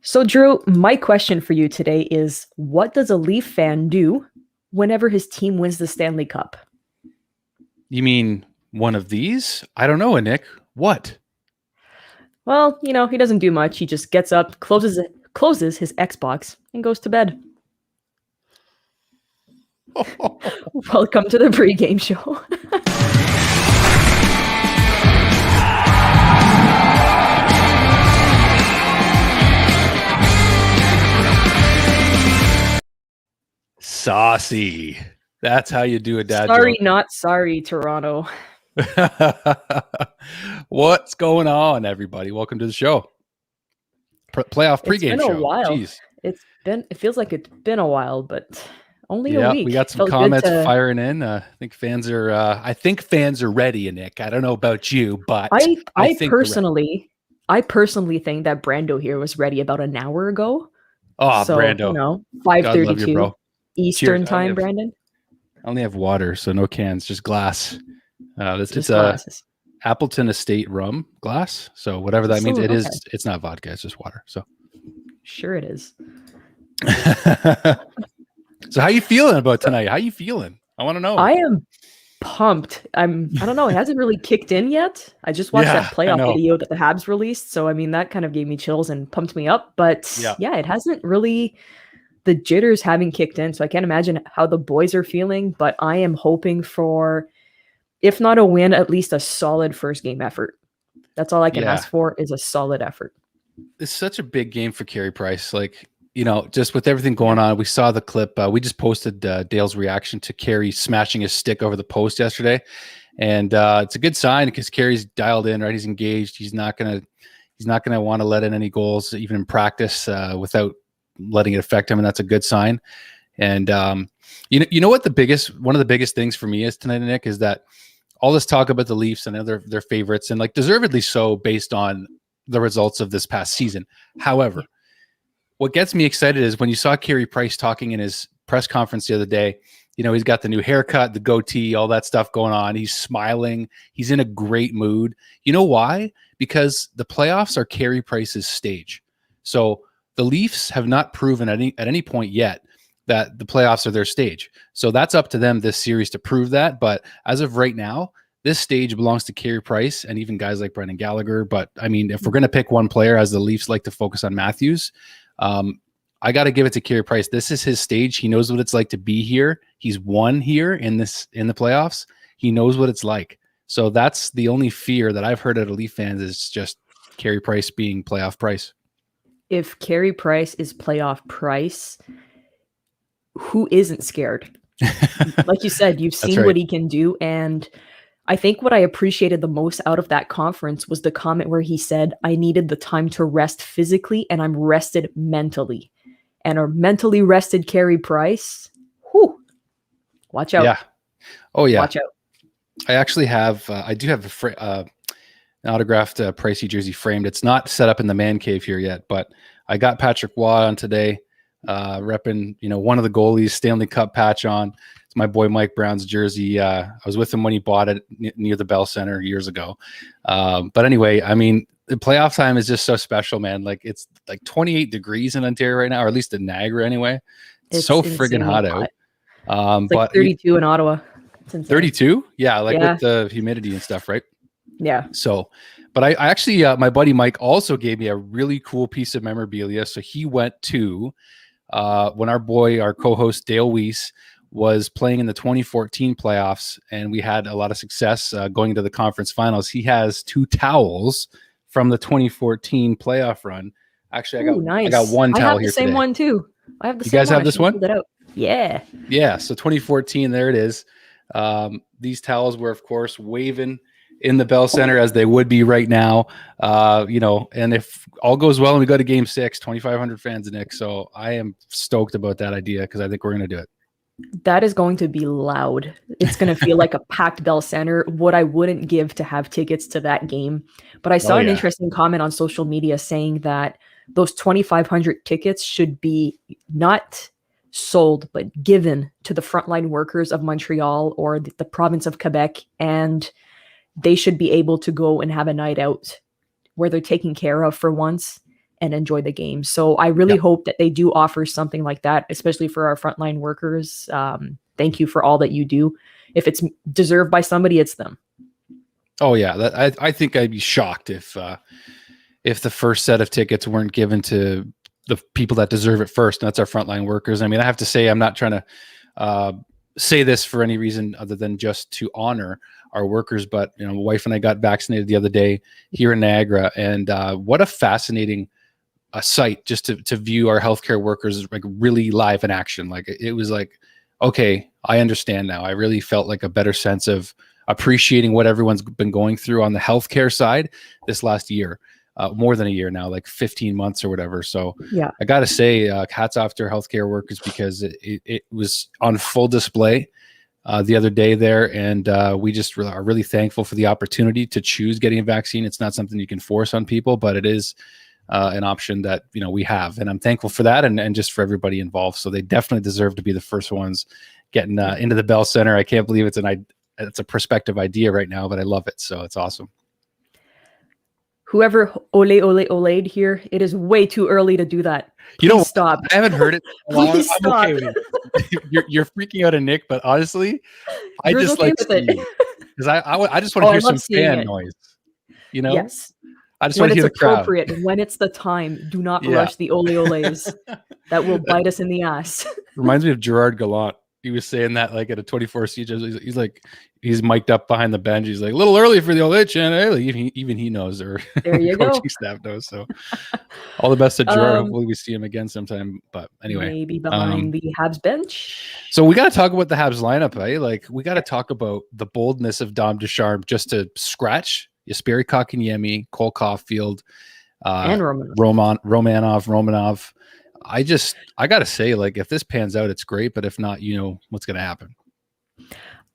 So, Drew, my question for you today is what does a Leaf fan do whenever his team wins the Stanley Cup? You mean one of these? I don't know, Nick. What? Well, he doesn't do much. He just gets up, closes his Xbox, and goes to bed. Welcome to the pregame show. Saucy. That's how you do a dad Sorry, joke. not sorry, Toronto. What's going on, everybody? Welcome to the show. Playoff pregame It's been show. a while. Jeez. It feels like it's been a while, but only a Yeah, week. we got some Felt comments firing in. I think fans are ready, Nick. I don't know about you, but I think personally think that Brando here was ready about an hour ago. Oh, So, Brando. 5:32 Eastern Cheers. time, Brandon. I only have water, so no cans, just glass. It's glasses. a Appleton Estate rum glass. So whatever that means, Okay. it's not vodka, it's just water. So sure it is. So how you feeling about tonight? How you feeling? I want to know. I am pumped. I don't know. It hasn't really kicked in yet. I just watched that playoff video that the Habs released. So, that kind of gave me chills and pumped me up. But yeah, it hasn't really, the jitters haven't kicked in. So I can't imagine how the boys are feeling. But I am hoping for, if not a win, at least a solid first game effort. That's all I can ask for is a solid effort. It's such a big game for Carey Price. Just with everything going on, we saw the clip. We just posted Dale's reaction to Carey smashing his stick over the post yesterday. And it's a good sign because Carey's dialed in, right? He's engaged. He's not gonna want to let in any goals, even in practice, without letting it affect him. And that's a good sign. And you know what one of the biggest things for me is tonight, Nick, is that all this talk about the Leafs and their favorites, and deservedly so based on the results of this past season. However, what gets me excited is when you saw Carey Price talking in his press conference the other day. He's got the new haircut, the goatee, all that stuff going on. He's smiling. He's in a great mood. You know why? Because the playoffs are Carey Price's stage. So the Leafs have not proven at any point yet that the playoffs are their stage. So that's up to them this series to prove that. But as of right now, this stage belongs to Carey Price and even guys like Brendan Gallagher. But if we're going to pick one player, as the Leafs like to focus on Matthews, I got to give it to Carey Price. This is his stage. He knows what it's like to be here. He's won here in the playoffs. He knows what it's like. So that's the only fear that I've heard out of Leaf fans is just Carey Price being playoff Price. If Carey Price is playoff Price, who isn't scared? Like you said, you've seen what he can do. And I think what I appreciated the most out of that conference was the comment where he said, I needed the time to rest physically and I'm rested mentally. And a mentally rested Carey Price, watch out. Yeah. Oh, yeah. Watch out. I actually have, I do have an autographed Pricey jersey framed. It's not set up in the man cave here yet, but I got Patrick Waugh on today, repping, one of the goalies, Stanley Cup patch on. It's my boy Mike Brown's jersey. I was with him when he bought it near the Bell Center years ago. But anyway, the playoff time is just so special, man. It's 28 degrees in Ontario right now, or at least in Niagara anyway. It's so friggin' hot out. It's 32 in Ottawa. 32? Yeah, with the humidity and stuff, right? Yeah. So, but I actually, my buddy Mike also gave me a really cool piece of memorabilia. So he went to when our co-host Dale Weiss was playing in the 2014 playoffs, and we had a lot of success going to the conference finals. He has 2 towels from the 2014 playoff run. Actually, I got one towel here today. I have the same one too. I have the you same guys one. have this one? Yeah. Yeah. So 2014, there it is. These towels were, of course, waving in the Bell Center as they would be right now. And if all goes well and we go to Game 6, 2,500 fans, Nick. So I am stoked about that idea because I think we're going to do it. That is going to be loud. It's going to feel like a packed Bell Center. What I wouldn't give to have tickets to that game. But I saw an interesting comment on social media saying that those 2,500 tickets should be not sold, but given to the frontline workers of Montreal or the province of Quebec. And they should be able to go and have a night out where they're taken care of for once and enjoy the game. So I really hope that they do offer something like that, especially for our frontline workers. Thank you for all that you do. If it's deserved by somebody, it's them. Oh yeah, I think I'd be shocked if the first set of tickets weren't given to the people that deserve it first, and that's our frontline workers. I mean, I have to say, I'm not trying to say this for any reason other than just to honor our workers, but my wife and I got vaccinated the other day here in Niagara, and what a fascinating sight just to view our healthcare workers like really live in action. Like it was like, okay, I understand now. I really felt like a better sense of appreciating what everyone's been going through on the healthcare side this last year, more than a year now, like 15 months or whatever. So yeah, I got to say, hats off to our healthcare workers, because it was on full display the other day there. And we just are really thankful for the opportunity to choose getting a vaccine. It's not something you can force on people, but it is an option that, we have. And I'm thankful for that and just for everybody involved. So they definitely deserve to be the first ones getting into the Bell Center. I can't believe it's a prospective idea right now, but I love it. So it's awesome. Whoever ole'd here, it is way too early to do that. Please stop. I haven't heard it. Please stop. I'm okay with it. You're freaking out at Nick, but honestly, I just okay like it because I just want to hear some fan noise. Yes. I just want to hear the crowd. Appropriate, when it's the time, do not rush the ole's. That will bite us in the ass. Reminds me of Gerard Gallant. He was saying that like at a 24 siege. He's like, he's mic'd up behind the bench. He's like, a little early for the ole chant. Even he knows, or there you coaching go. Staff knows. So all the best to Gerard. Hopefully we see him again sometime. But anyway, maybe behind the Habs bench. So we got to talk about the Habs lineup, eh? Like we got to talk about the boldness of Dom Ducharme just to scratch Jesperi Kotkaniemi, Cole Caulfield, and Romanov. I gotta say, like, if this pans out, it's great, but if not, what's gonna happen.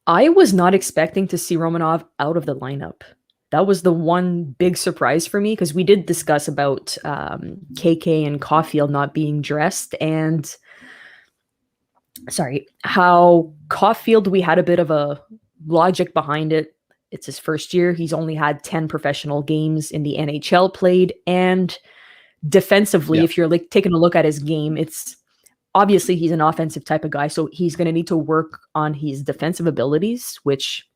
I was not expecting to see Romanov out of the lineup. That was the one big surprise for me, because we did discuss about KK and Caulfield not being dressed, and how Caulfield, we had a bit of a logic behind it. It's his first year. He's only had 10 professional games in the NHL played, and defensively, if you're like taking a look at his game, it's obviously he's an offensive type of guy, so he's going to need to work on his defensive abilities, which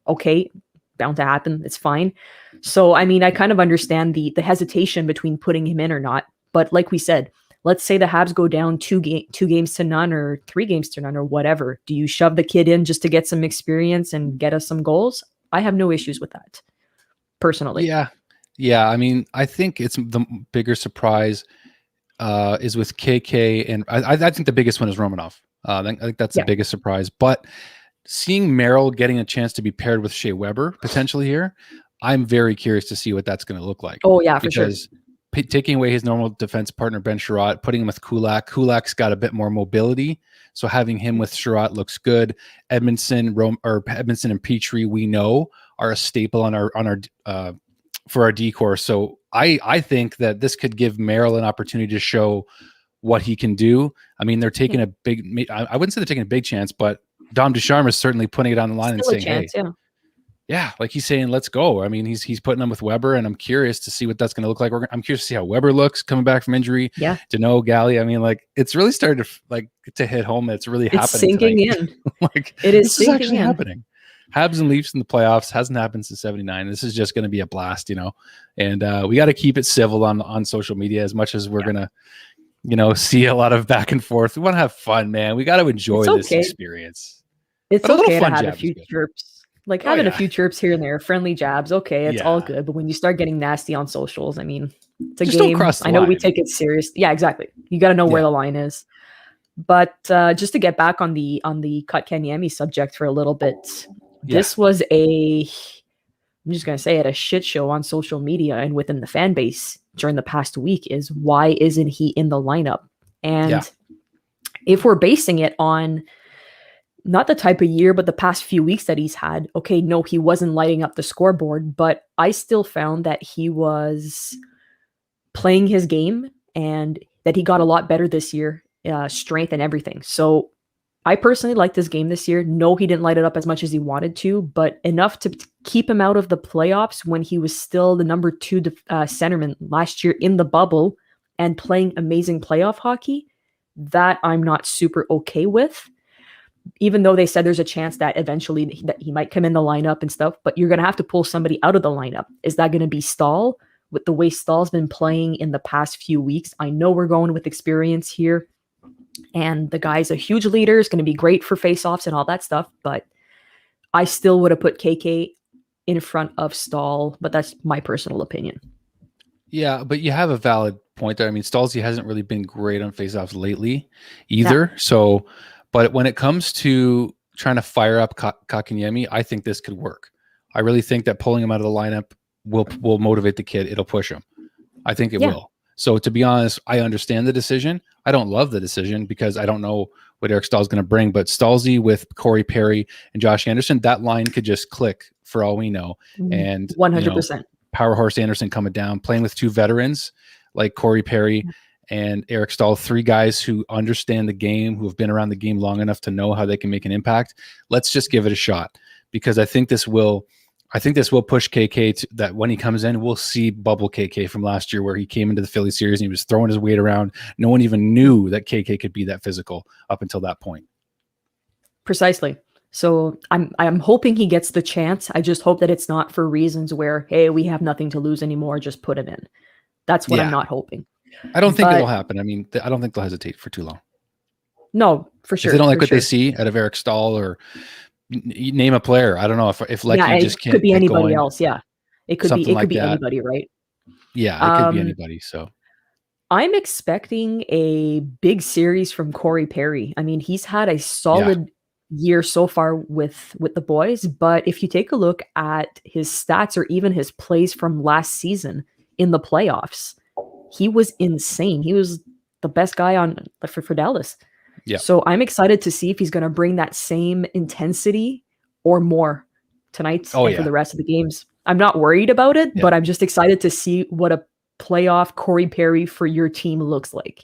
bound to happen. It's fine. So I mean, I kind of understand the hesitation between putting him in or not, but like we said, let's say the Habs go down 2 games to none or 3 games to none or whatever. Do you shove the kid in just to get some experience and get us some goals? I have no issues with that, personally. Yeah, I mean, I think it's the bigger surprise is with KK, and I think the biggest one is Romanov. I think that's the biggest surprise. But seeing Merrill getting a chance to be paired with Shea Weber potentially here, I'm very curious to see what that's going to look like. Oh yeah, for sure. Taking away his normal defense partner Ben Sherratt, putting him with Kulak. Kulak's got a bit more mobility, so having him with Sherratt looks good. Edmondson and Petrie, we know, are a staple on our for our decor. So I think that this could give Merrill an opportunity to show what he can do. I mean, they're taking a big, I wouldn't say they're taking a big chance, but Dom Ducharme is certainly putting it on the line and saying, chance, yeah, like he's saying, let's go. I mean, he's putting them with Weber, and I'm curious to see what that's going to look like. I'm curious to see how Weber looks coming back from injury. Yeah. Dano, Galley. I mean, like, it's really started to hit home. It's really happening. Sinking in. Like, it is sinking actually in. Happening. Habs and Leafs in the playoffs hasn't happened since '79. This is just going to be a blast, and we got to keep it civil on social media as much as we're going to, see a lot of back and forth. We want to have fun, man. We got to enjoy this experience. It's okay to have a few chirps. Like having a few chirps here and there, friendly jabs. Okay, it's all good. But when you start getting nasty on socials, I mean, it's a game. I know we take it serious. Yeah, exactly. You got to know where the line is. But just to get back on the Kotkaniemi subject for a little bit, this was I'm just going to say it, a shit show on social media and within the fan base during the past week is why isn't he in the lineup? And if we're basing it on not the type of year, but the past few weeks that he's had, okay, no, he wasn't lighting up the scoreboard, but I still found that he was playing his game and that he got a lot better this year, strength and everything. So I personally liked this game this year. No, he didn't light it up as much as he wanted to, but enough to keep him out of the playoffs when he was still the number 2 centerman last year in the bubble and playing amazing playoff hockey, that I'm not super okay with. Even though they said there's a chance that eventually that he might come in the lineup and stuff, but you're going to have to pull somebody out of the lineup. Is that going to be Stahl? With the way Stahl's been playing in the past few weeks, I know we're going with experience here, and the guy's a huge leader, is going to be great for faceoffs and all that stuff, but I still would have put KK in front of Stahl, but that's my personal opinion. Yeah, but you have a valid point there. I mean, Stalzy hasn't really been great on faceoffs lately either. Yeah. So, but when it comes to trying to fire up Kakanyemi, I think this could work. I really think that pulling him out of the lineup will motivate the kid. It'll push him. I think it will. So to be honest, I understand the decision. I don't love the decision because I don't know what Eric Stahl's going to bring, but Stalzy with Corey Perry and Josh Anderson, that line could just click for all we know. And 100%. Power Horse Anderson coming down, playing with two veterans like Corey Perry and Eric Stahl, three guys who understand the game, who have been around the game long enough to know how they can make an impact. Let's just give it a shot, because I think this will push KK to that. When he comes in, we'll see bubble KK from last year, where he came into the Philly series and he was throwing his weight around. No one even knew that KK could be that physical up until that point. Precisely. So I'm hoping he gets the chance. I just hope that it's not for reasons where, hey, we have nothing to lose anymore, just put him in. That's what I'm not hoping. I don't think it'll happen. I mean, I don't think they'll hesitate for too long. No, for sure. If they don't like what they see out of Eric Stahl, or name a player, I don't know if Lecky just can't. It could be anybody else. Yeah, it could be that. Anybody, right? Yeah, it could be anybody. So I'm expecting a big series from Corey Perry. I mean, he's had a solid year so far with the boys, but if you take a look at his stats or even his plays from last season in the playoffs, he was insane. He was the best guy for Dallas. Yeah. So I'm excited to see if he's going to bring that same intensity or more tonight and for the rest of the games. I'm not worried about it, but I'm just excited to see what a playoff Corey Perry for your team looks like.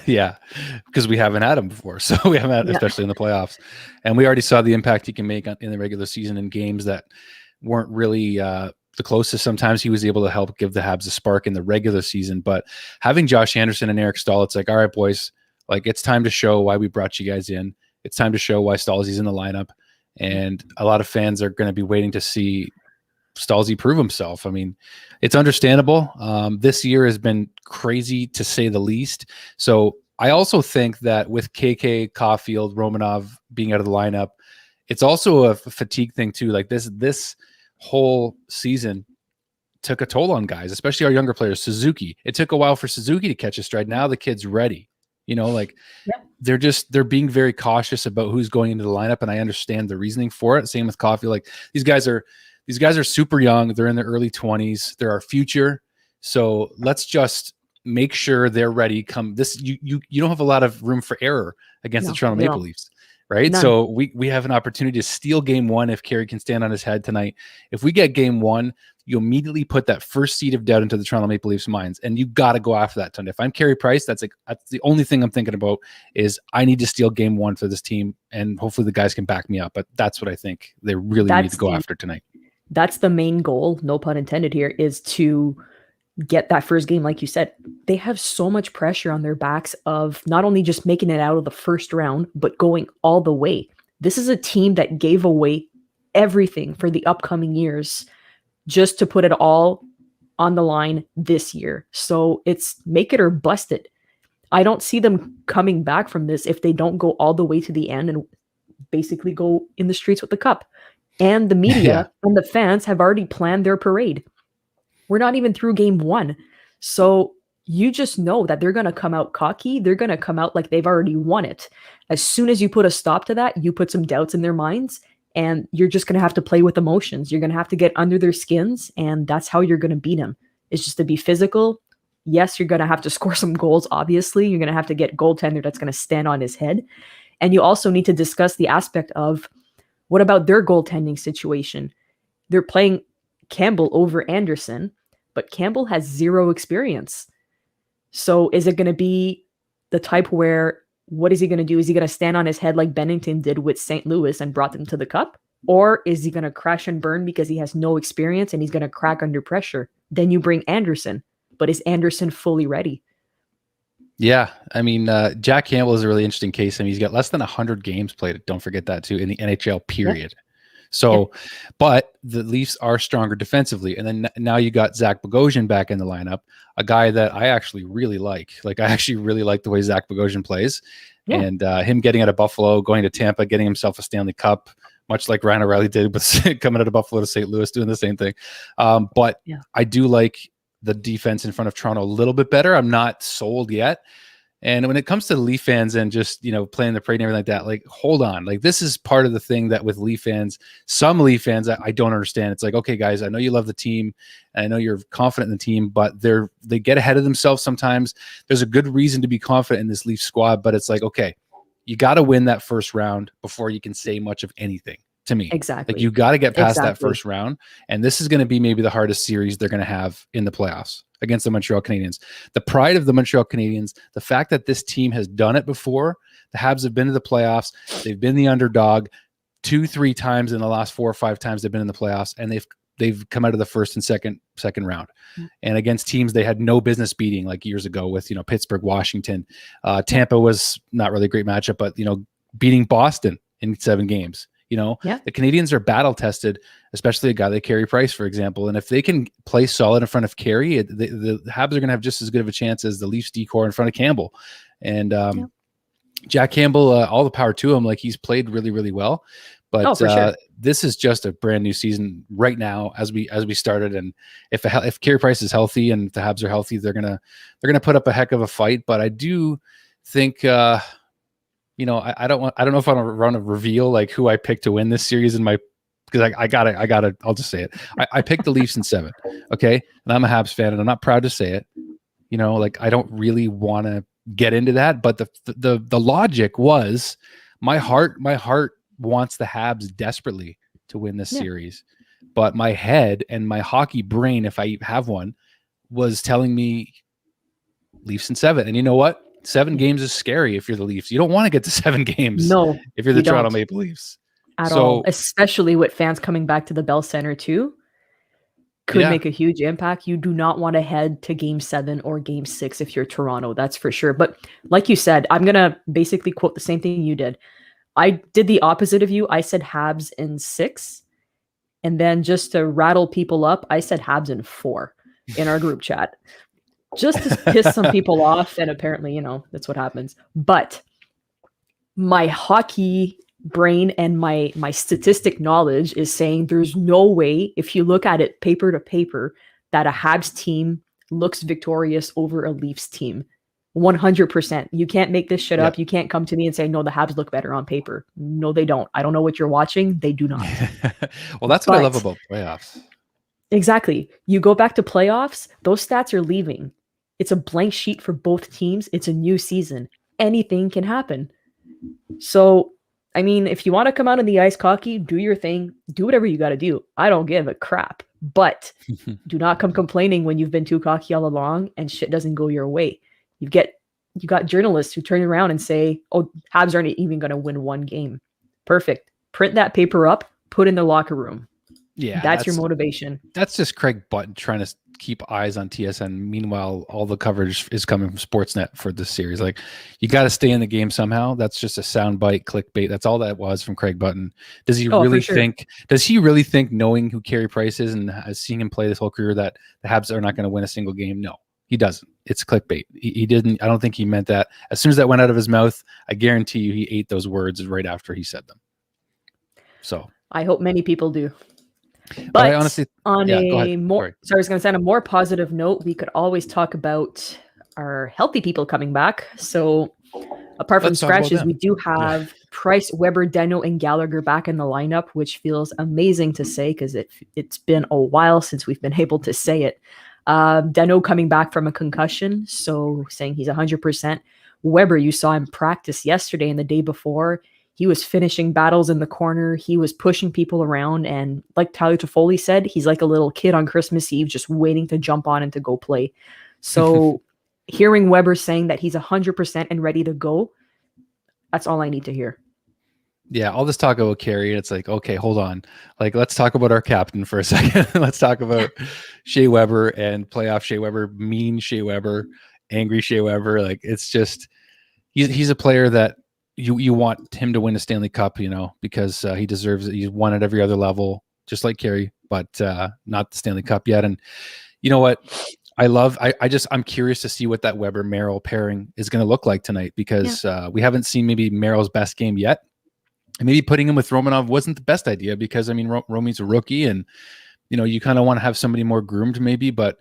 Yeah, because we haven't had him before. So we haven't had, especially in the playoffs. And we already saw the impact he can make in the regular season in games that weren't really the closest. Sometimes he was able to help give the Habs a spark in the regular season. But having Josh Anderson and Eric Stahl, it's like, all right, boys, like, it's time to show why we brought you guys in. It's time to show why Stalzy's in the lineup. And a lot of fans are going to be waiting to see Stalzy prove himself. I mean, it's understandable. This year has been crazy, to say the least. So I also think that with KK, Caulfield, Romanov being out of the lineup, it's also a fatigue thing too. Like this whole season took a toll on guys, especially our younger players. Suzuki, it took a while for Suzuki to catch a stride. Now the kid's ready. You know, like they're being very cautious about who's going into the lineup, and I understand the reasoning for it. Same with Caulfield. Like these guys are super young. They're in their early 20s. They're our future. So let's just make sure they're ready. You don't have a lot of room for error against the Toronto Maple Leafs, right? None. So we have an opportunity to steal game one if Carey can stand on his head tonight. If we get game one, you immediately put that first seed of doubt into the Toronto Maple Leafs' minds, and you got to go after that tonight. If I'm Carey Price, that's the only thing I'm thinking about is I need to steal game one for this team, and hopefully the guys can back me up. But that's what I think they really need to go after tonight. That's the main goal, no pun intended here, is to get that first game. Like you said, they have so much pressure on their backs of not only just making it out of the first round, but going all the way. This is a team that gave away everything for the upcoming years just to put it all on the line this year. So it's make it or bust it. I don't see them coming back from this if they don't go all the way to the end and basically go in the streets with the cup. And the media and the fans have already planned their parade. We're not even through game one. So you just know that they're going to come out cocky. They're going to come out like they've already won it. As soon as you put a stop to that, you put some doubts in their minds, and you're just going to have to play with emotions. You're going to have to get under their skins, and that's how you're going to beat them. It's just to be physical. Yes, you're going to have to score some goals, obviously. You're going to have to get goaltender that's going to stand on his head. And you also need to discuss the aspect of, what about their goaltending situation? They're playing Campbell over Anderson, but Campbell has zero experience. So is it going to be the type where, what is he going to do? Is he going to stand on his head like Bennington did with St. Louis and brought them to the cup? Or is he going to crash and burn because he has no experience and he's going to crack under pressure? Then you bring Anderson. but is Anderson fully ready? Yeah, I mean, Jack Campbell is a really interesting case. I mean, he's got less than 100 games played. Don't forget that too in the NHL period. Yeah. So, but the Leafs are stronger defensively. And then now you got Zach Bogosian back in the lineup, a guy that I actually really like. Like, I actually really like the way Zach Bogosian plays. Yeah. And him getting out of Buffalo, going to Tampa, getting himself a Stanley Cup, much like Ryan O'Reilly did with coming out of Buffalo to St. Louis, doing the same thing. But I do like the defense in front of Toronto a little bit better. I'm not sold yet. And when it comes to Leaf fans and just, playing the parade and everything like that, like, hold on. Like, this is part of the thing that with Leaf fans, some Leaf fans, I don't understand. It's like, okay, guys, I know you love the team. And I know you're confident in the team, but they get ahead of themselves sometimes. There's a good reason to be confident in this Leaf squad, but it's like, okay, you got to win that first round before you can say much of anything. To me, exactly. Like, you got to get past that first round. And this is going to be maybe the hardest series they're going to have in the playoffs against the Montreal Canadiens. The pride of the Montreal Canadiens, the fact that this team has done it before. The Habs have been to the playoffs. They've been the underdog 2-3 times in the last 4 or 5 times they've been in the playoffs, and they've come out of the first and second round. And against teams they had no business beating, like years ago with, Pittsburgh, Washington. Tampa was not really a great matchup, but, beating Boston in 7 games. The Canadians are battle tested, especially a guy like Carey Price, for example. And if they can play solid in front of Carey, the Habs are going to have just as good of a chance as the Leafs decor in front of Campbell. And Jack Campbell, all the power to him. Like, he's played really, really well. But sure. This is just a brand new season right now as we started. And if Carey Price is healthy and the Habs are healthy, they're gonna put up a heck of a fight. But I do think. I don't know if I want to reveal like who I picked to win this series because I gotta, I'll just say it. I picked the Leafs in 7. Okay. And I'm a Habs fan and I'm not proud to say it, like, I don't really want to get into that, but the logic was my heart wants the Habs desperately to win this series, but my head and my hockey brain, if I have one, was telling me Leafs in 7. And you know what? 7 games is scary if you're the Leafs. You don't want to get to 7 games. No, if you're the Toronto Maple Leafs at all, especially with fans coming back to the Bell Center too, could make a huge impact. You do not want to head to Game 7 or Game 6 if you're Toronto. That's for sure. But like you said, I'm gonna basically quote the same thing you did. I did the opposite of you. I said Habs in 6, and then just to rattle people up, I said Habs in 4 in our group chat. Just to piss some people off, and apparently, that's what happens. But my hockey brain and my statistic knowledge is saying there's no way, if you look at it paper to paper, that a Habs team looks victorious over a Leafs team. 100%. You can't make this shit up. You can't come to me and say, no, the Habs look better on paper. No, they don't. I don't know what you're watching. They do not. Well, that's what I love about playoffs. Exactly. You go back to playoffs, those stats are leaving. It's a blank sheet for both teams. It's a new season. Anything can happen. So, I mean, if you want to come out in the ice cocky, do your thing. Do whatever you got to do. I don't give a crap. But do not come complaining when you've been too cocky all along and shit doesn't go your way. You got journalists who turn around and say, oh, Habs aren't even going to win 1 game. Perfect. Print that paper up, put in the locker room. Yeah, that's your motivation. That's just Craig Button trying to keep eyes on TSN. Meanwhile, all the coverage is coming from Sportsnet for this series. Like, you got to stay in the game somehow. That's just a soundbite, clickbait. That's all that was from Craig Button. Does he really think? Does he really think, knowing who Carey Price is and seeing him play this whole career, that the Habs are not going to win a single game? No, he doesn't. It's clickbait. He didn't. I don't think he meant that. As soon as that went out of his mouth, I guarantee you, he ate those words right after he said them. So I hope many people do. But I honestly, on a more, I was going to say, on a more positive note, we could always talk about our healthy people coming back. So apart from scratches, we do have Price, Weber, Deno, and Gallagher back in the lineup, which feels amazing to say because it's been a while since we've been able to say it. Deno coming back from a concussion, so saying he's 100%. Weber, you saw him practice yesterday and the day before. He was finishing battles in the corner. He was pushing people around. And like Tyler Toffoli said, he's like a little kid on Christmas Eve, just waiting to jump on and to go play. So hearing Weber saying that he's 100% and ready to go, that's all I need to hear. Yeah, all this talk about Carey, it's like, okay, hold on. Like, let's talk about our captain for a second. Let's talk about Shea Weber and playoff Shea Weber, mean Shea Weber, angry Shea Weber. Like, it's just he's a player that you want him to win a Stanley Cup, because he deserves it. He's won at every other level, just like Carey, but not the Stanley Cup yet. And you know what? I'm curious to see what that Weber Merrill pairing is going to look like tonight, because we haven't seen maybe Merrill's best game yet. And maybe putting him with Romanov wasn't the best idea, because I mean, Romy's a rookie, and you kind of want to have somebody more groomed maybe. But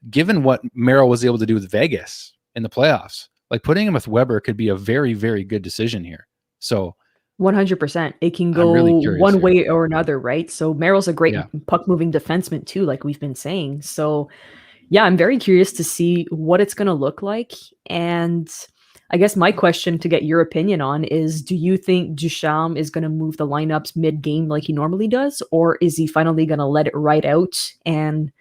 given what Merrill was able to do with Vegas in the playoffs, like putting him with Weber could be a very, very good decision here. So 100%. It can go really one way or another, right? So Merrill's a great puck moving defenseman too, like we've been saying. So yeah, I'm very curious to see what it's going to look like. And I guess my question to get your opinion on is, do you think Ducharme is going to move the lineups mid-game like he normally does? Or is he finally going to let it ride out and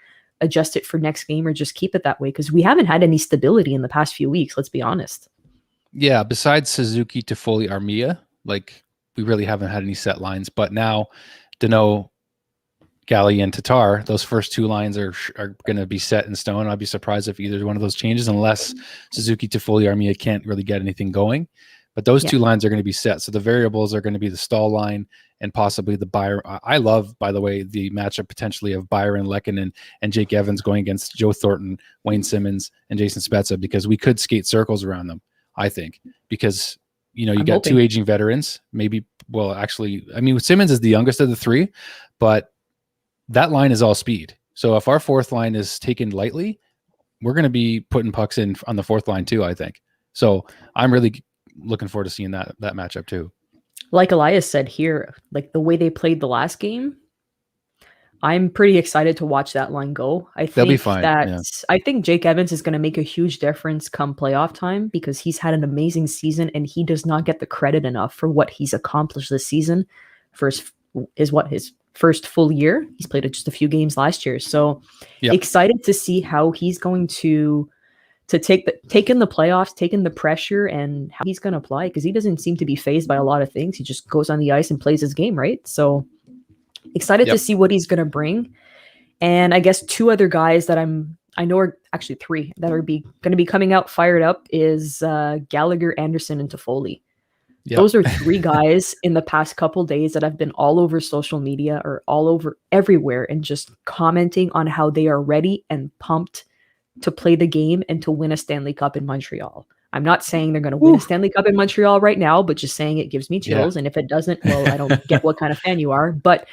adjust it for next game, or just keep it that way? Because we haven't had any stability in the past few weeks, let's be honest. Yeah, besides Suzuki, Toffoli, Armia, like we really haven't had any set lines. But now Danault, Galley, and Tatar, those first two lines are going to be set in stone. I'd be surprised if either one of those changes, unless Suzuki, Toffoli, Armia can't really get anything going. But those two lines are going to be set. So the variables are going to be the Stahl line and possibly the Byron. I love, by the way, the matchup potentially of Byron Lehkonen and Jake Evans going against Joe Thornton, Wayne Simmons, and Jason Spezza, because we could skate circles around them, I think, because you got two aging veterans. Maybe, well, actually, I mean, Simmons is the youngest of the three, but that line is all speed. So if our fourth line is taken lightly, we're going to be putting pucks in on the fourth line too, I think. So I'm really looking forward to seeing that matchup too. Like Elias said here, like the way they played the last game, I'm pretty excited to watch that line go. They'll be fine. I think Jake Evans is going to make a huge difference come playoff time, because he's had an amazing season and he does not get the credit enough for what he's accomplished this season. For his first full year. He's played just a few games last year. So excited to see how he's going to take in the playoffs, take in the pressure, and how he's going to apply, because he doesn't seem to be fazed by a lot of things. He just goes on the ice and plays his game, right? So excited to see what he's going to bring. And I guess two other guys that I know are actually three that are going to be coming out fired up is Gallagher, Anderson, and Toffoli. Yep. Those are three guys in the past couple days that have been all over social media or all over everywhere and just commenting on how they are ready and pumped to play the game and to win a Stanley Cup in Montreal. I'm not saying they're going to win a Stanley Cup in Montreal right now, but just saying it gives me chills. And if it doesn't, well, I don't get what kind of fan you are. But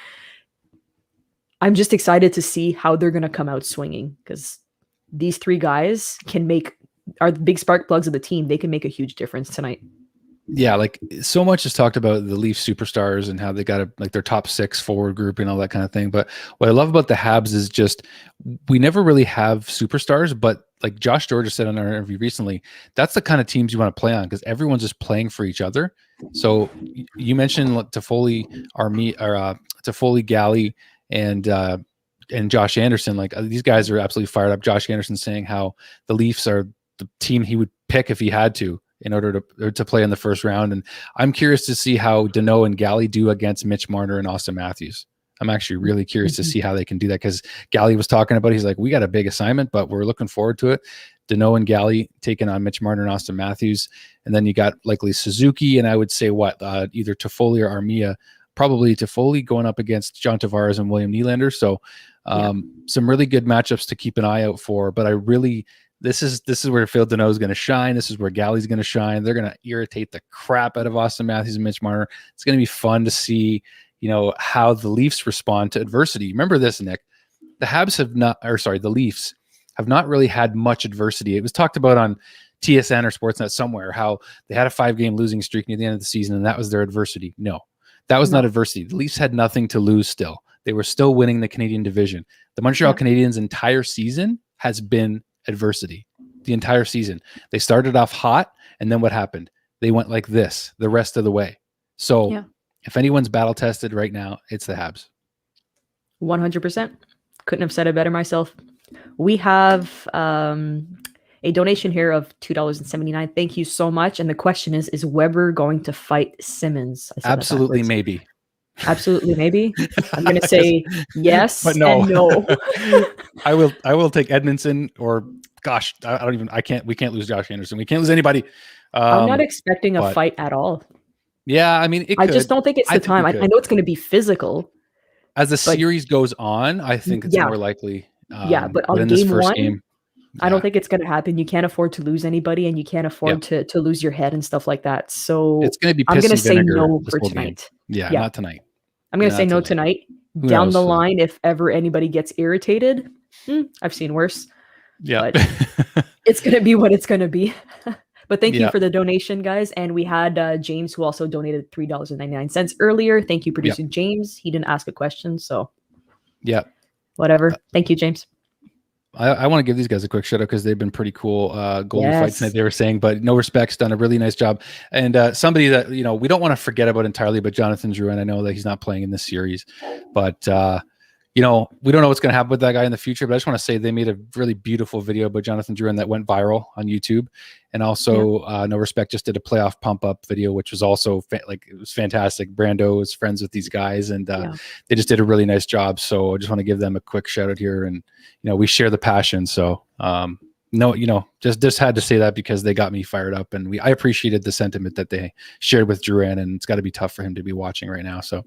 I'm just excited to see how they're going to come out swinging, because these three guys are the big spark plugs of the team. They can make a huge difference tonight. Yeah, like so much is talked about the Leafs superstars and how they got their top six forward group and all that kind of thing. But what I love about the Habs is just we never really have superstars, but like Josh George said on our interview recently, that's the kind of teams you want to play on, because everyone's just playing for each other. So you mentioned Toffoli, Toffoli, Galley, and Josh Anderson. Like these guys are absolutely fired up. Josh Anderson saying how the Leafs are the team he would pick if he had to, in order to play in the first round. And I'm curious to see how Danault and Galley do against Mitch Marner and Austin Matthews. I'm actually really curious to see how they can do that, because Galley was talking about, he's like, we got a big assignment, but we're looking forward to it. Danault and Galley taking on Mitch Marner and Austin Matthews. And then you got likely Suzuki, and I would say either Toffoli or Armia, probably Toffoli going up against John Tavares and William Nylander. So some really good matchups to keep an eye out for. But this is where Phil Danault is going to shine. This is where Galley's going to shine. They're going to irritate the crap out of Austin Matthews and Mitch Marner. It's going to be fun to see, how the Leafs respond to adversity. Remember this, Nick, the Leafs have not really had much adversity. It was talked about on TSN or Sportsnet somewhere, how they had a 5-game losing streak near the end of the season, and that was their adversity. No, that was not adversity. The Leafs had nothing to lose still. They were still winning the Canadian division. The Montreal Canadiens' entire season has been adversity. The entire season. They started off hot, and then what happened? They went like this the rest of the way. So if anyone's battle tested right now, it's the Habs. 100%. Couldn't have said it better myself. We have a A donation here of $2.79. Thank you so much. And the question is Weber going to fight Simmons? Absolutely, maybe. Absolutely, maybe. I'm going to say yes, but no. And no. I will take Edmondson, or gosh, we can't lose Josh Anderson. We can't lose anybody. I'm not expecting a fight at all. Yeah, I mean, I just don't think it's the time. I know it's going to be physical. As the series goes on, I think it's more likely. But on game one, I don't think it's going to happen. You can't afford to lose anybody, and you can't afford to lose your head and stuff like that. So it's going to be. I'm going to say no for tonight. Yeah, not tonight. I'm going to say no tonight. Down the line, if ever anybody gets irritated, I've seen worse. Yeah, but it's going to be what it's going to be. But thank you for the donation, guys. And we had James, who also donated $3.99 earlier. Thank you, producer James. He didn't ask a question, so whatever. Thank you, James. I want to give these guys a quick shout out because they've been pretty cool. Golden Fight tonight, they were saying, but No Respect's done a really nice job. And somebody that, we don't want to forget about entirely, but Jonathan Drew, and I know that he's not playing in this series, but we don't know what's going to happen with that guy in the future, but I just want to say they made a really beautiful video about Jonathan Drew that went viral on YouTube. And also No Respect just did a playoff pump up video, which was also it was fantastic. Brando is friends with these guys, and they just did a really nice job. So I just want to give them a quick shout out here. And, we share the passion. So just had to say that because they got me fired up, and I appreciated the sentiment that they shared with Drew, and it's got to be tough for him to be watching right now. So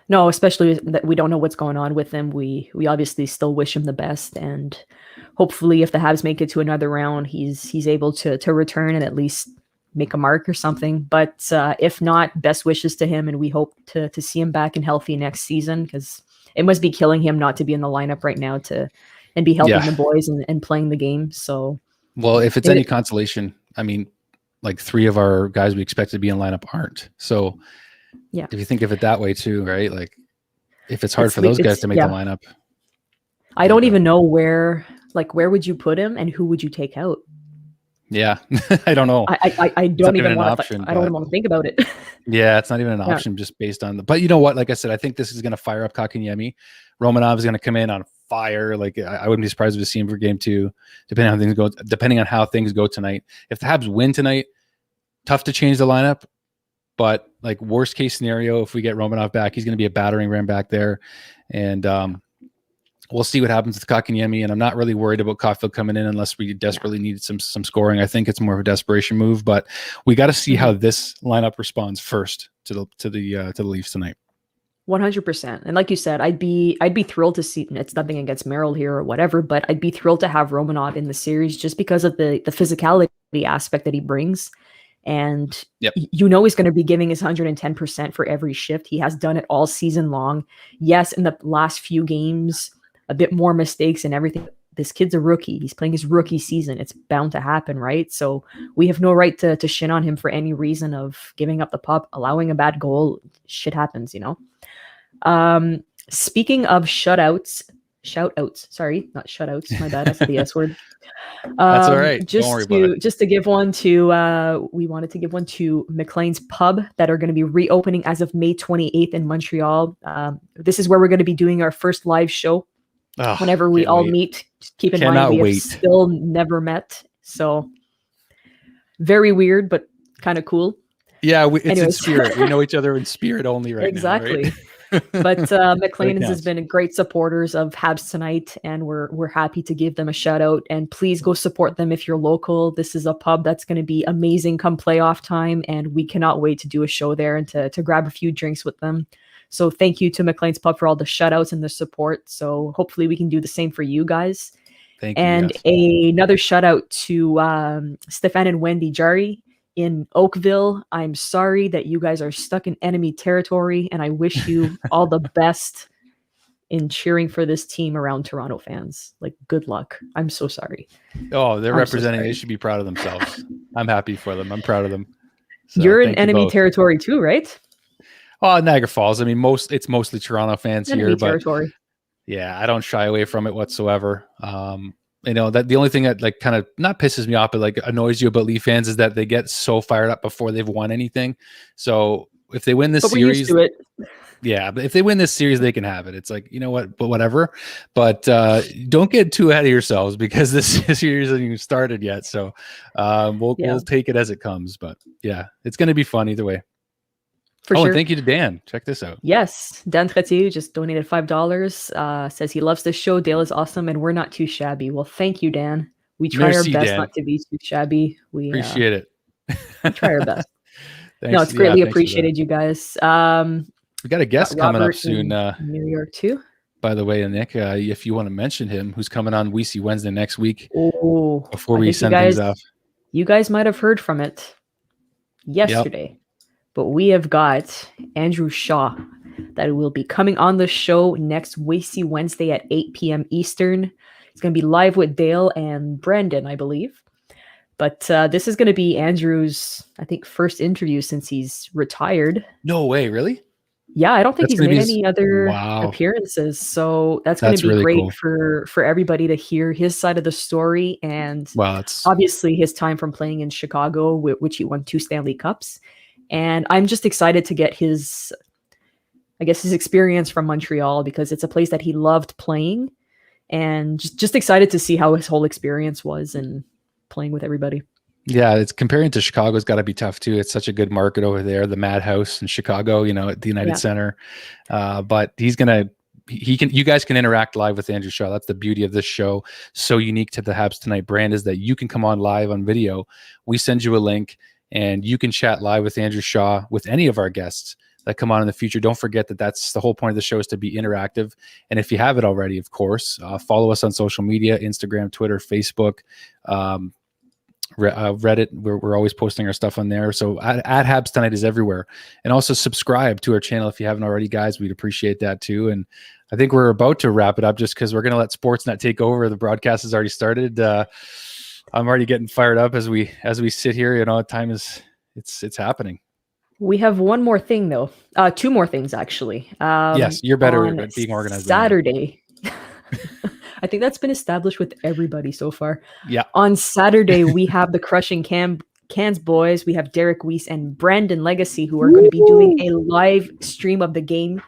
no, especially that we don't know what's going on with him. We obviously still wish him the best, and hopefully if the Habs make it to another round, he's able to return and at least make a mark or something. But if not, best wishes to him, and we hope to see him back and healthy next season, because it must be killing him not to be in the lineup right now and be helping the boys and playing the game. So, well, if it's any consolation, I mean, like 3 of our guys we expect to be in lineup aren't. So if you think of it that way too, right? Like if it's hard for those guys to make the lineup. I don't even know where would you put him and who would you take out? Yeah, I don't know. I don't even want to. I don't even want to think about it. Yeah, it's not even an option just based on the. But you know what? Like I said, I think this is going to fire up Kotkaniemi. Romanov is going to come in on fire. Like I wouldn't be surprised to see him for game 2, depending on how things go tonight. If the Habs win tonight, tough to change the lineup. But like worst case scenario, if we get Romanov back, he's going to be a battering ram back there, and we'll see what happens with Kotkaniemi. And I'm not really worried about Caulfield coming in unless we desperately need some scoring. I think it's more of a desperation move, but we got to see how this lineup responds first to the Leafs tonight. 100%. And like you said, I'd be thrilled to see. It's nothing against Merrill here or whatever, but I'd be thrilled to have Romanov in the series just because of the physicality aspect that he brings. And he's going to be giving his 110% for every shift. He has done it all season long. Yes, in the last few games, a bit more mistakes and everything. This kid's a rookie. He's playing his rookie season. It's bound to happen, right? So we have no right to shin on him for any reason of giving up the puck, allowing a bad goal. Shit happens, Speaking of shout-outs, sorry, not shutouts. My bad. I said the S word. That's all right. Don't worry about it. Just to give one to, we wanted to give one to McLean's Pub that are going to be reopening as of May 28th in Montreal. This is where we're going to be doing our first live show. Whenever we all meet. Just keep in mind we have still never met. So very weird, but kind of cool. Yeah, it's in spirit. We know each other in spirit only right now. Right? But McLean's has been great supporters of Habs tonight, and we're happy to give them a shout out. And please go support them if you're local. This is a pub that's going to be amazing come playoff time, and we cannot wait to do a show there and to grab a few drinks with them. So thank you to McLean's Pub for all the shout outs and the support. So hopefully we can do the same for you guys. Thank you. And another shout out to Stefan and Wendy Jari in Oakville. I'm sorry that you guys are stuck in enemy territory, and I wish you all the best in cheering for this team around Toronto fans. Like, good luck. I'm so sorry. Oh, they're representing. They should be proud of themselves. I'm happy for them. I'm proud of them. So, you're in enemy territory too, right? Oh, Niagara Falls. I mean, it's mostly Toronto fans enemy here, territory. But yeah, I don't shy away from it whatsoever. That the only thing that like kind of not pisses me off, but like annoys you about Leaf fans is that they get so fired up before they've won anything. So if they win this series, we're used to it. Yeah, but if they win this series, they can have it. It's like, you know what, but whatever. But don't get too ahead of yourselves because this series hasn't even started yet. So we'll take it as it comes. But yeah, it's going to be fun either way. For sure. And thank you to Dan. Check this out. Yes, Dan Tretier just donated $5. Says he loves this show. Dale is awesome, and we're not too shabby. Well, thank you, Dan. We try our best not to be too shabby. We appreciate it. We try our best. No, it's greatly appreciated, you guys. We got a guest coming up soon. New York too. By the way, Nick, if you want to mention him, who's coming on We See Wednesday next week. Oh, before we send things off. You guys might have heard from it yesterday, but we have got Andrew Shaw that will be coming on the show next We See Wednesday at 8 p.m. Eastern. It's going to be live with Dale and Brandon, I believe. But this is going to be Andrew's, I think, first interview since he's retired. No way, really? Yeah, I don't think he's made any other appearances. So that's going to be really great cool for everybody to hear his side of the story. And obviously his time from playing in Chicago, which he won 2 Stanley Cups. And I'm just excited to get his experience from Montreal because it's a place that he loved playing. And just excited to see how his whole experience was and playing with everybody. Yeah, it's comparing to Chicago's got to be tough too. It's such a good market over there, the Madhouse in Chicago, at the United Center. But you guys can interact live with Andrew Shaw. That's the beauty of this show. So unique to the Habs Tonight brand is that you can come on live on video. We send you a link and you can chat live with Andrew Shaw with any of our guests that come on in the future. Don't forget that that's the whole point of the show is to be interactive. And if you have it already, of course, follow us on social media, Instagram, Twitter, Facebook, Reddit. We're always posting our stuff on there. So at Habs Tonight is everywhere. And also subscribe to our channel if you haven't already, guys. We'd appreciate that too. And I think we're about to wrap it up just because we're going to let Sportsnet take over. The broadcast has already started. I'm already getting fired up as we sit here. Time is it's happening. We have one more thing though. 2 more things actually. Yes, you're better at being organized. Saturday. I think that's been established with everybody so far. Yeah. On Saturday, we have the Crushing Cans boys. We have Derek Weiss and Brandon Legacy who are going to be doing a live stream of the game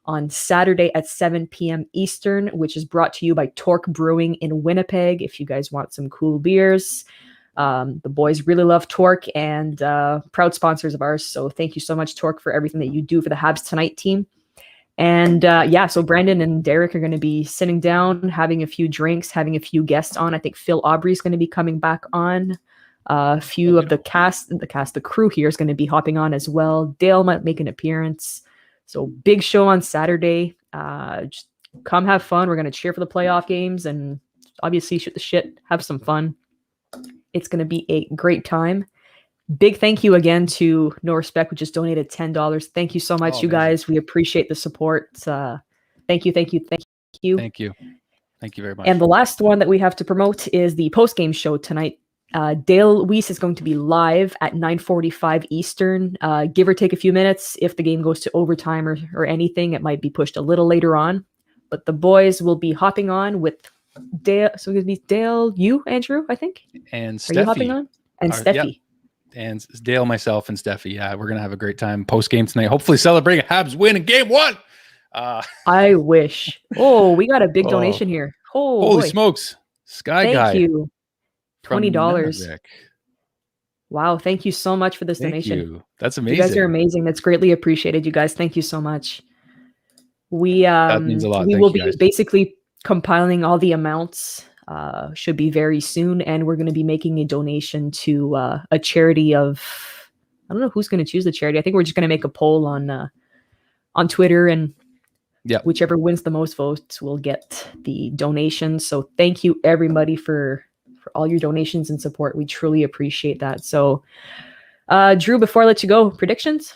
on Saturday at 7 p.m. Eastern, which is brought to you by Torque Brewing in Winnipeg. If you guys want some cool beers, the boys really love Torque and proud sponsors of ours. So thank you so much, Torque, for everything that you do for the Habs Tonight team. And so Brandon and Derek are going to be sitting down, having a few drinks, having a few guests on. I think Phil Aubrey is going to be coming back on. A few of the crew here is going to be hopping on as well. Dale might make an appearance. So big show on Saturday. Just come have fun. We're going to cheer for the playoff games and obviously shoot the shit, have some fun. It's going to be a great time. Big thank you again to No Respect, who just donated $10. Thank you so much, you guys. We appreciate the support. Thank you. Thank you very much. And the last one that we have to promote is the post-game show tonight. Dale Weiss is going to be live at 9:45 Eastern. Give or take a few minutes. If the game goes to overtime or anything, it might be pushed a little later on. But the boys will be hopping on with Dale. So it's going to be Dale, you, Andrew, I think. And Steffi. Are you hopping on? And Steffi. Yep. And Dale, myself, and Steffi. Yeah, we're going to have a great time post-game tonight. Hopefully celebrating a Habs win in Game 1. I wish. Oh, we got a big donation here. Holy smokes. Sky Guy. Thank you. $20. Wow. Thank you so much for this donation. You. That's amazing. You guys are amazing. That's greatly appreciated, you guys. Thank you so much. That means a lot. We will be basically compiling all the amounts. Should be very soon, and we're going to be making a donation to a charity of, I don't know who's going to choose the charity. I think we're just going to make a poll on Twitter, and whichever wins the most votes will get the donation. So thank you everybody for all your donations and support. We truly appreciate that. So Drew, before I let you go, predictions?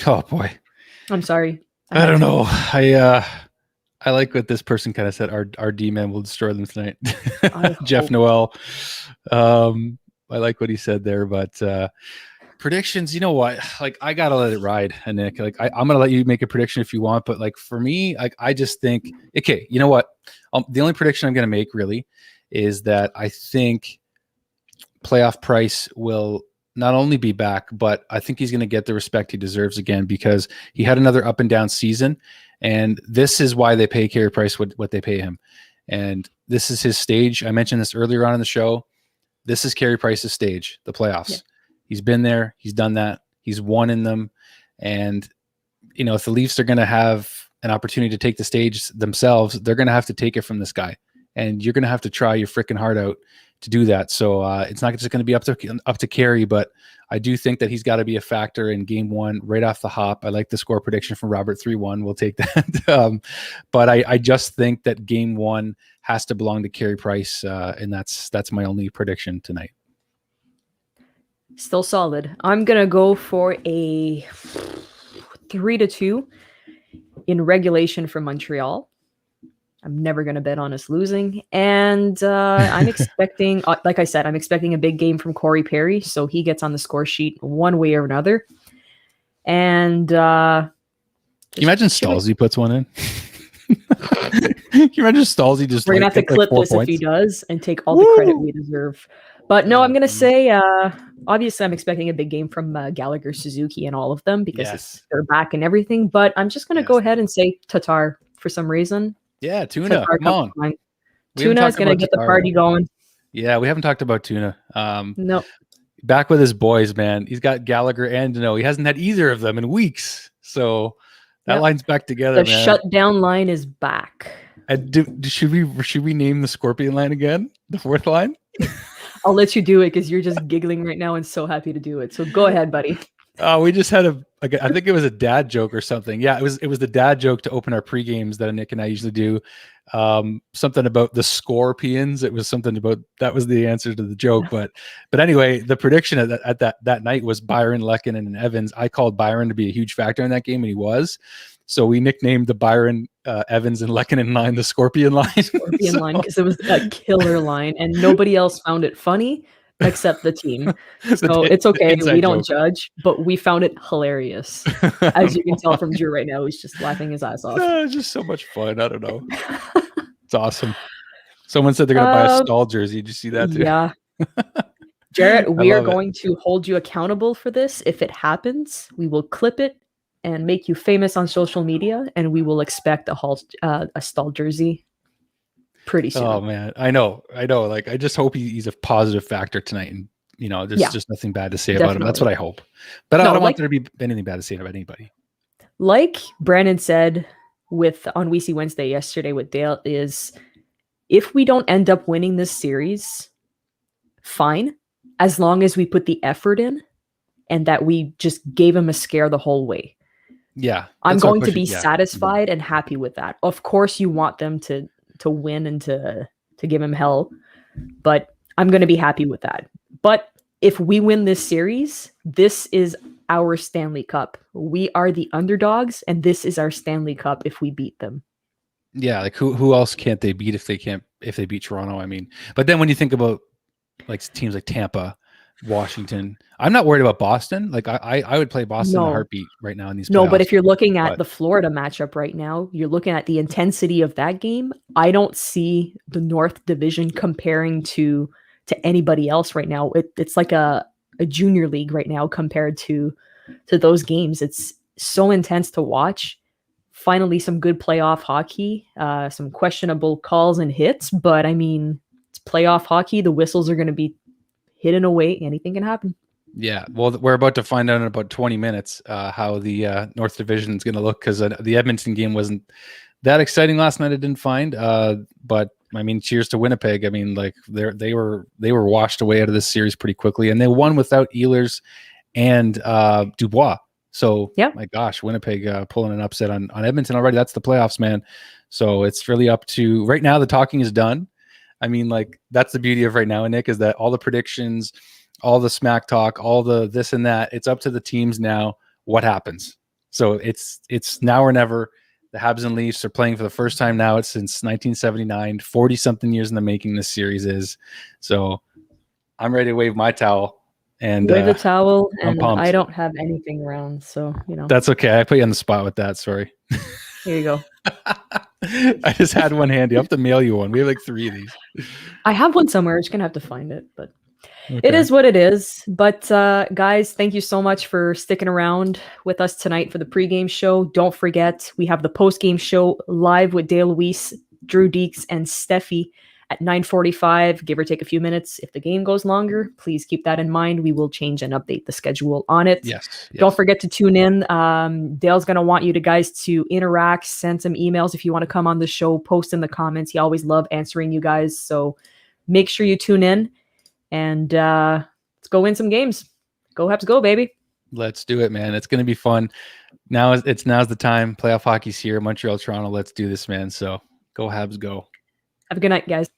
Oh boy, I'm sorry. I don't know. I like what this person kind of said. Our D-man will destroy them tonight. Jeff Noel. I like what he said there, but predictions, you know what? Like, I got to let it ride, Nick. Like, I'm going to let you make a prediction if you want, but like for me, I just think, okay, you know what? The only prediction I'm going to make really is that I think playoff price will not only be back, but I think he's going to get the respect he deserves again, because he had another up and down season. And this is why they pay Carey Price what they pay him. And this is his stage. I mentioned this earlier on in the show. This is Carey Price's stage, the playoffs. Yeah. He's been there. He's done that. He's won in them. And, if the Leafs are going to have an opportunity to take the stage themselves, they're going to have to take it from this guy. And you're going to have to try your freaking heart out to do that. So it's not just going to be up to Carey, but I do think that he's got to be a factor in game one right off the hop. I like the score prediction from Robert 3-1. We'll take that. But I just think that game one has to belong to Carey Price. And that's my only prediction tonight. Still solid. I'm going to go for a 3-2 in regulation for Montreal. I'm never going to bet on us losing. And I'm expecting, like I said, I'm expecting a big game from Corey Perry. So he gets on the score sheet one way or another. And can you imagine Stalzy puts one in? Can you imagine Stalzy just We're going to have to clip this points? If he does and take all the credit we deserve. But no, I'm going to say, obviously, I'm expecting a big game from Gallagher, Suzuki, and all of them because they're back and everything. But I'm just going to go ahead and say Tatar for some reason. Yeah, Tuna. Come on. Tuna is going to get the party going. Yeah, we haven't talked about Tuna. No. Back with his boys, man. He's got Gallagher and Dano. He hasn't had either of them in weeks. So that line's back together, man. The shutdown line is back. And should we name the Scorpion line again? The fourth line? I'll let you do it because you're just giggling right now and so happy to do it. So go ahead, buddy. We just had I think it was a dad joke or something. Yeah, it was the dad joke to open our pre-games that Nick and I usually do. Something about the Scorpions. It was something about, that was the answer to the joke. But anyway, the prediction at that night was Byron, Lehkonen, and Evans. I called Byron to be a huge factor in that game, and he was. So we nicknamed the Byron, Evans, and Lehkonen line the Scorpion line. Scorpion line, because it was a killer line, and nobody else found it funny except the team. So it's okay. We don't judge, but we found it hilarious. As you can tell from Drew right now, he's just laughing his ass off. It's just so much fun. I don't know. It's awesome. Someone said they're going to buy a Stall jersey. Did you see that too? Yeah. Jarrett, we are going to hold you accountable for this. If it happens, we will clip it and make you famous on social media, and we will expect a Stall jersey pretty soon. Oh man, I know. Like, I just hope he's a positive factor tonight, and there's just nothing bad to say about him. That's what I hope. But I don't want there to be anything bad to say about anybody. Like Brandon said on We See Wednesday yesterday with Dale, is if we don't end up winning this series, fine, as long as we put the effort in and that we just gave him a scare the whole way. Yeah, I'm going to be satisfied and happy with that. Of course, you want them to win and to give him hell, but I'm going to be happy with that. But if we win this series, this is our Stanley Cup. We are the underdogs, and this is our Stanley Cup if we beat them. Yeah, like who else can't they beat if they beat Toronto? I mean, but then when you think about like teams like Tampa, Washington, I'm not worried about Boston. Like I would play Boston in a heartbeat right now in these playoffs. No, but if you're looking at the Florida matchup right now, you're looking at the intensity of that game. I don't see the North Division comparing to anybody else right now. It's like a junior league right now compared to those games. It's so intense to watch. Finally, some good playoff hockey, some questionable calls and hits, but I mean, it's playoff hockey. The whistles are going to be hidden away. Anything can happen. Yeah, well, we're about to find out in about 20 minutes how the North Division is going to look, because the Edmonton game wasn't that exciting last night. I didn't find, but I mean, cheers to Winnipeg. I mean, like they were washed away out of this series pretty quickly, and they won without Ehlers and Dubois. So, my gosh, Winnipeg pulling an upset on Edmonton already. That's the playoffs, man. So it's really up to right now. The talking is done. I mean, like, that's the beauty of right now, Nick, is that all the predictions, all the smack talk, all the this and that, it's up to the teams now what happens. So it's now or never. The Habs and Leafs are playing for the first time now. It's since 1979, 40-something years in the making this series is. So I'm ready to wave my towel. And wave the towel, and I don't have anything around, so, That's okay. I put you on the spot with that. Sorry. Here you go. I just had one handy. I have to mail you one. We have like 3 of these. I have one somewhere. I'm just going to have to find it, but Okay. It is what it is. But guys, thank you so much for sticking around with us tonight for the pregame show. Don't forget, we have the postgame show live with Dale Weiss, Drew Deeks, and Steffi at 9:45, give or take a few minutes. If the game goes longer, please keep that in mind. We will change and update the schedule on it. Yes. Don't forget to tune in. Dale's going to want you guys to interact, send some emails if you want to come on the show, post in the comments. He always loves answering you guys. So make sure you tune in. And let's go win some games. Go Habs, go, baby. Let's do it, man. It's going to be fun. Now's the time. Playoff hockey's here. Montreal, Toronto. Let's do this, man. So go Habs, go. Have a good night, guys.